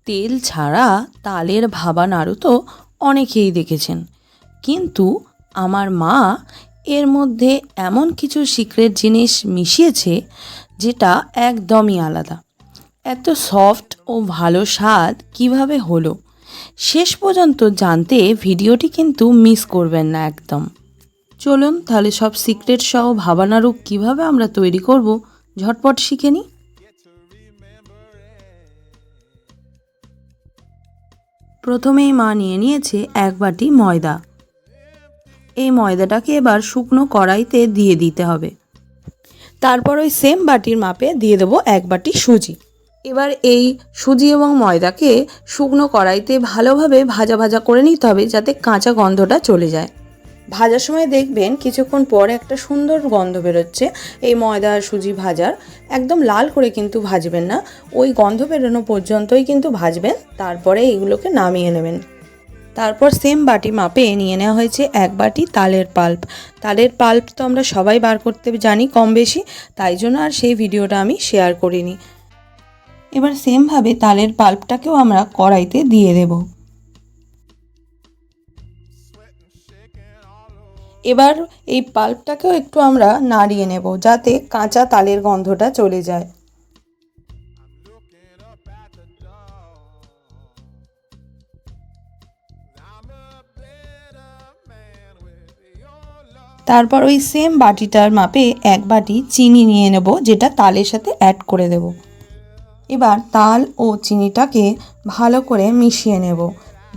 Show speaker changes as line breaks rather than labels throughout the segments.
তেল ছাড়া তালের ভাবা নাড়ু তো অনেকেই দেখেছেন, কিন্তু আমার মা এর মধ্যে এমন কিছু সিক্রেট জিনিস মিশিয়েছে যেটা একদমই আলাদা। এত সফট ও ভালো স্বাদ কিভাবে হলো শেষ পর্যন্ত জানতে ভিডিওটি কিন্তু মিস করবেন না একদম। চলুন তাহলে সব সিক্রেট সহ ভাবা নাড়ু কীভাবে আমরা তৈরি করব ঝটপট শিখে নিই। প্রথমেই মা নিয়ে নিয়েছে 1 বাটি ময়দা। এই ময়দাটাকে এবার শুকনো কড়াইতে দিয়ে দিতে হবে। তারপর ওই সেম বাটির মাপে দিয়ে দেবো 1 বাটি সুজি। এবার এই সুজি এবং ময়দাকে শুকনো কড়াইতে ভালোভাবে ভাজা ভাজা করে নিতে হবে, যাতে কাঁচা গন্ধটা চলে যায়। ভাজার সময় দেখবেন কিছুক্ষণ পর একটা সুন্দর গন্ধ বেরোচ্ছে এই ময়দা আর সুজি ভাজার। একদম লাল করে কিন্তু ভাজবেন না, ওই গন্ধ বেরোনো পর্যন্তই কিন্তু ভাজবেন, তারপরে এইগুলোকে নামিয়ে নেবেন। তারপর সেম বাটি মাপে নিয়ে নেওয়া হয়েছে 1 বাটি তালের পাল্প। তালের পাল্প তো আমরা সবাই বার করতে জানি কম বেশি, তাই জন্য আর সেই ভিডিওটা আমি শেয়ার করিনি। এবার সেমভাবে তালের পাল্পটাকেও আমরা কড়াইতে দিয়ে দেব। এবার এই পাল্পটাকেও একটু আমরা নাড়িয়ে নেব, যাতে কাঁচা তালের গন্ধটা চলে যায়। তারপর ওই সেম বাটিটার মাপে 1 বাটি চিনি নিয়ে নেব, যেটা তালের সাথে অ্যাড করে দেব। এবার তাল ও চিনিটাকে ভালো করে মিশিয়ে নেব,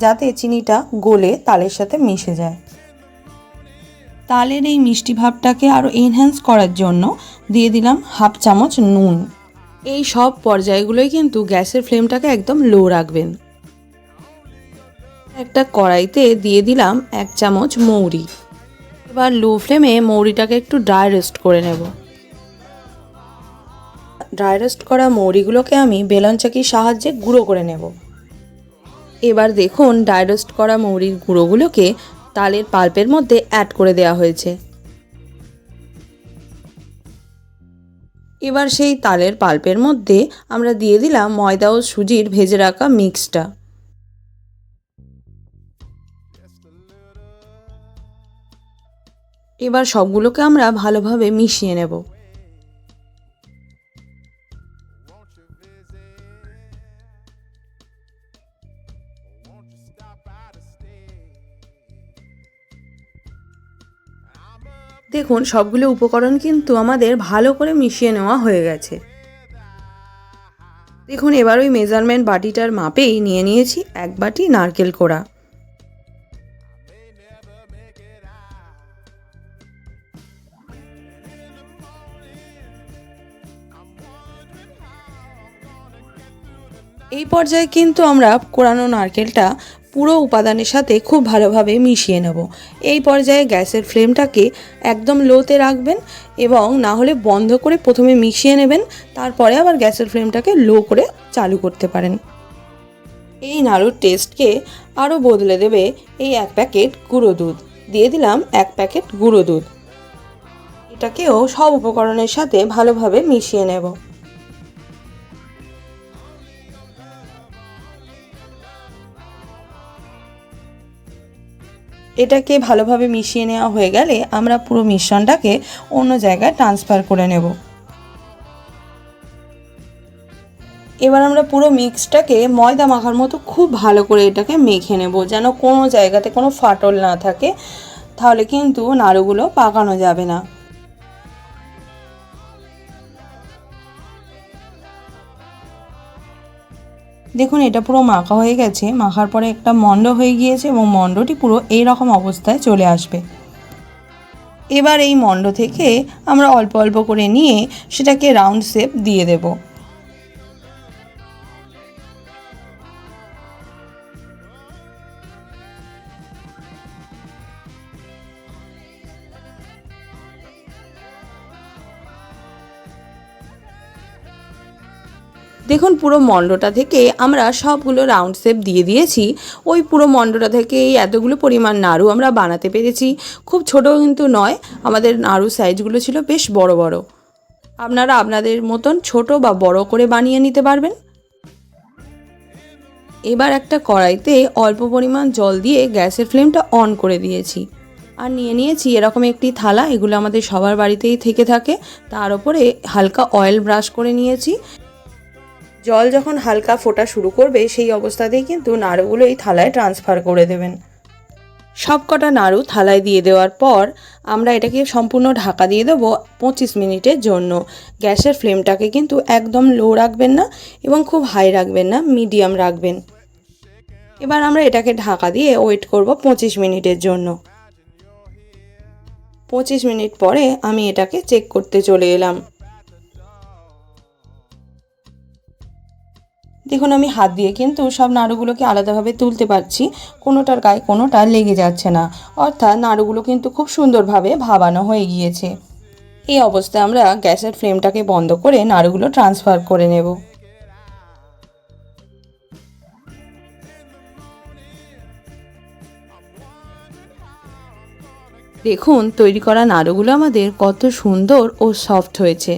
যাতে চিনিটা গলে তালের সাথে মিশে যায়। তালের এই মিষ্টি ভাবটাকে আরও এনহ্যান্স করার জন্য দিয়ে দিলাম 1/2 চামচ নুন। এই সব পর্যায়গুলোই কিন্তু গ্যাসের ফ্লেমটাকে একদম লো রাখবেন। একটা কড়াইতে দিয়ে দিলাম 1 চামচ মৌরি। এবার লো ফ্লেমে মৌরিটাকে একটু ড্রাই রোস্ট করে নেব। ড্রাই রোস্ট করা মৌরিগুলোকে আমি বেলন চাকির সাহায্যে গুঁড়ো করে নেব। এবার দেখুন ড্রাই রোস্ট করা মৌরির গুঁড়োগুলোকে তালের পাল্পের মধ্যে অ্যাড করে দেওয়া হয়েছে। এবার সেই তালের পাল্পের মধ্যে আমরা দিয়ে দিলাম ময়দা ও সুজির ভেজে রাখা মিক্সটা। এবার সবগুলোকে আমরা ভালোভাবে মিশিয়ে নেব। দেখুন সবগুলো উপকরণ কিন্তু আমাদের ভালো করে মিশিয়ে নেওয়া হয়ে গেছে। দেখুন এবার ওই মেজারমেন্ট বাটিটার মাপেই নিয়ে নিয়েছি 1 বাটি নারকেল কোড়া। এই পর্যায়ে কিন্তু আমরা কোড়ানো নারকেলটা পুরো উপাদানের সাথে খুব ভালোভাবে মিশিয়ে নেব। এই পর্যায়ে গ্যাসের ফ্লেমটাকে একদম লোতে রাখবেন, এবং না হলে বন্ধ করে প্রথমে মিশিয়ে নেবেন, তারপরে আবার গ্যাসের ফ্লেমটাকে লো করে চালু করতে পারেন। এই নাড়ুর টেস্টকে আরও বদলে দেবে এই 1 প্যাকেট গুঁড়ো দুধ। দিয়ে দিলাম 1 প্যাকেট গুঁড়ো দুধ। এটাকেও সব উপকরণের সাথে ভালোভাবে মিশিয়ে নেব। এটাকে ভালোভাবে মিশিয়ে নেওয়া হয়ে গেলে আমরা পুরো মিশ্রণটাকে অন্য জায়গায় ট্রান্সফার করে নেব। এবার আমরা পুরো মিক্সটাকে ময়দা মাখার মতো খুব ভালো করে এটাকে মেখে নেব, যেন কোনো জায়গাতে কোনো ফাটল না থাকে, তাহলে কিন্তু নাড়ুগুলো পাকানো যাবে না। দেখুন এটা পুরো মাখা হয়ে গেছে। মাখার পরে একটা মণ্ড হয়ে গিয়েছে, এবং মণ্ডটি পুরো এই রকম অবস্থায় চলে আসবে। এবার এই মণ্ড থেকে আমরা অল্প অল্প করে নিয়ে সেটাকে রাউন্ড শেপ দিয়ে দেব। দেখুন পুরো মণ্ডটা থেকে আমরা সবগুলো রাউন্ড শেপ দিয়ে দিয়েছি। ওই পুরো মণ্ডটা থেকে এই এতগুলো পরিমাণ নাড়ু আমরা বানাতে পেরেছি। খুব ছোট কিন্তু নয়, আমাদের নাড়ু সাইজগুলো ছিল বেশ বড় বড়। আপনারা আপনাদের মতন ছোট বা বড় করে বানিয়ে নিতে পারবেন। এবার একটা কড়াইতে অল্প পরিমাণ জল দিয়ে গ্যাসের ফ্লেমটা অন করে দিয়েছি। আর নিয়ে নিয়েছি এরকম একটি থালা, এগুলো আমাদের সবার বাড়িতেই থেকে থাকে। তার উপরে হালকা অয়েল ব্রাশ করে নিয়েছি। জল যখন হালকা ফোটা শুরু করবে সেই অবস্থাতেই কিন্তু নাড়ুগুলো এই থালায় ট্রান্সফার করে দেবেন। সব কটা নাড়ু থালায় দিয়ে দেওয়ার পর আমরা এটাকে সম্পূর্ণ ঢাকা দিয়ে দেবো 25 মিনিটের জন্য। গ্যাসের ফ্লেমটাকে কিন্তু একদম লো রাখবেন না এবং খুব হাই রাখবেন না, মিডিয়াম রাখবেন। এবার আমরা এটাকে ঢাকা দিয়ে ওয়েট করব 25 মিনিটের জন্য। 25 মিনিট পরে আমি এটাকে চেক করতে চলে এলাম। দেখুন আমি হাত দিয়ে কিন্তু সব নাড়ুগুলোকে আলাদাভাবে তুলতে পারছি, কোনোটার গায়ে কোনোটা লেগে যাচ্ছে না, অর্থাৎ নাড়ুগুলো কিন্তু খুব সুন্দরভাবে ভাবানো হয়ে গিয়েছে। এই অবস্থায় আমরা গ্যাসের ফ্লেমটাকে বন্ধ করে নাড়ুগুলো ট্রান্সফার করে নেব। দেখুন তৈরি করা নাড়ুগুলো আমাদের কত সুন্দর ও সফট হয়েছে।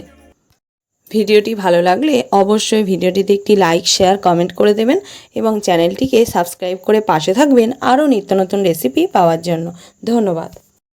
ভিডিওটি ভালো লাগলে অবশ্যই ভিডিওটিতে একটি লাইক, শেয়ার, কমেন্ট করে দেবেন এবং চ্যানেলটিকে সাবস্ক্রাইব করে পাশে থাকবেন আরও নিত্য নতুন রেসিপি পাওয়ার জন্য। ধন্যবাদ।